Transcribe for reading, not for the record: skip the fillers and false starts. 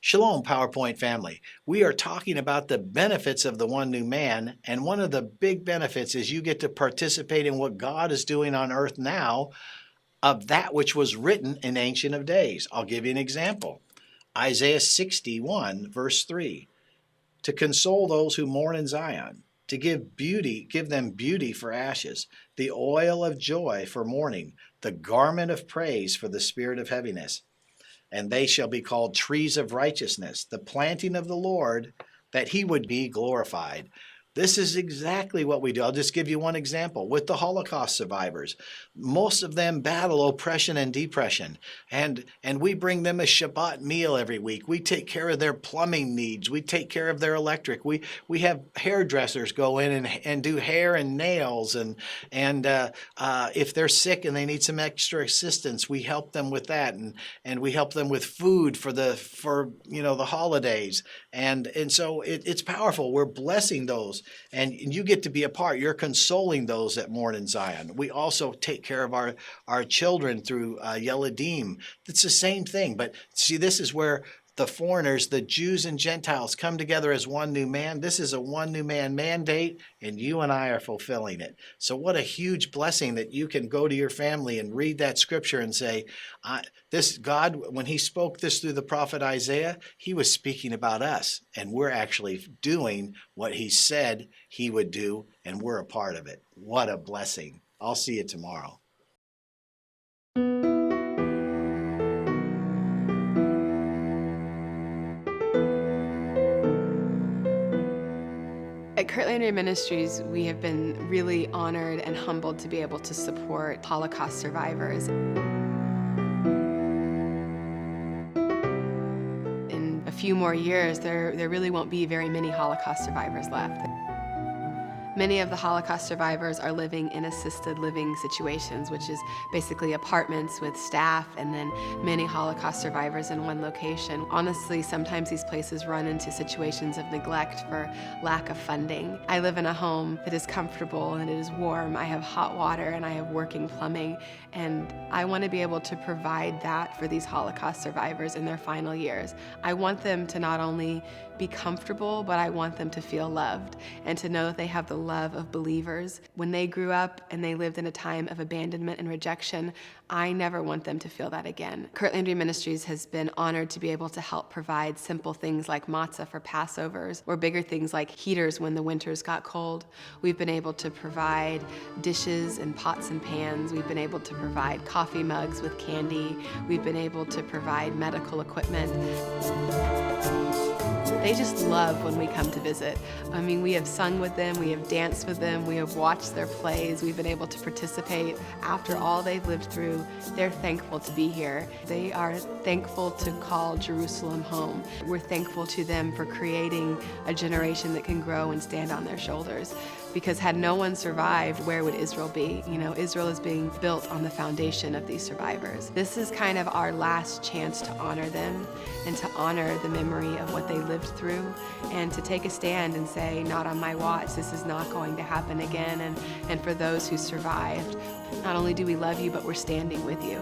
Shalom, PowerPoint family. We are talking about the benefits of the one new man, and one of the big benefits is you get to participate in what God is doing on earth now of that which was written in Ancient of Days. I'll give you an example. Isaiah 61, verse 3. To console those who mourn in Zion, to give them beauty for ashes, the oil of joy for mourning, the garment of praise for the spirit of heaviness. And they shall be called trees of righteousness, the planting of the Lord, that he would be glorified. This is exactly what we do. I'll just give you one example. With the Holocaust survivors, most of them battle oppression and depression, and we bring them a Shabbat meal every week. We take care of their plumbing needs. We take care of their electric. We have hairdressers go in and do hair and nails, and if they're sick and they need some extra assistance, we help them with that, and we help them with food for the holidays, and so it's powerful. We're blessing those. And you get to be a part. You're consoling those that mourn in Zion. We also take care of our children through Yeladim. It's the same thing. But see, this is where the foreigners, the Jews and Gentiles, come together as one new man. This is a one new man mandate, and you and I are fulfilling it. So what a huge blessing that you can go to your family and read that scripture and say, this God, when he spoke this through the prophet Isaiah, he was speaking about us, and we're actually doing what he said he would do, and we're a part of it. What a blessing. I'll see you tomorrow. At Curt Landry Ministries, we have been really honored and humbled to be able to support Holocaust survivors. In a few more years, there really won't be very many Holocaust survivors left. Many of the Holocaust survivors are living in assisted living situations, which is basically apartments with staff and then many Holocaust survivors in one location. Honestly, sometimes these places run into situations of neglect for lack of funding. I live in a home that is comfortable and it is warm. I have hot water and I have working plumbing, and I want to be able to provide that for these Holocaust survivors in their final years. I want them to not only be comfortable, but I want them to feel loved and to know that they have the love of believers. When they grew up and they lived in a time of abandonment and rejection, I never want them to feel that again. Curt Landry Ministries has been honored to be able to help provide simple things like matzah for Passovers, or bigger things like heaters when the winters got cold. We've been able to provide dishes and pots and pans. We've been able to provide coffee mugs with candy. We've been able to provide medical equipment. They just love when we come to visit. I mean, we have sung with them, we have danced with them, we have watched their plays, we've been able to participate. After all they've lived through, they're thankful to be here. They are thankful to call Jerusalem home. We're thankful to them for creating a generation that can grow and stand on their shoulders. Because had no one survived, where would Israel be? You know, Israel is being built on the foundation of these survivors. This is kind of our last chance to honor them and to honor the memory of what they lived through, and to take a stand and say, not on my watch, this is not going to happen again. And for those who survived, not only do we love you, but we're standing with you.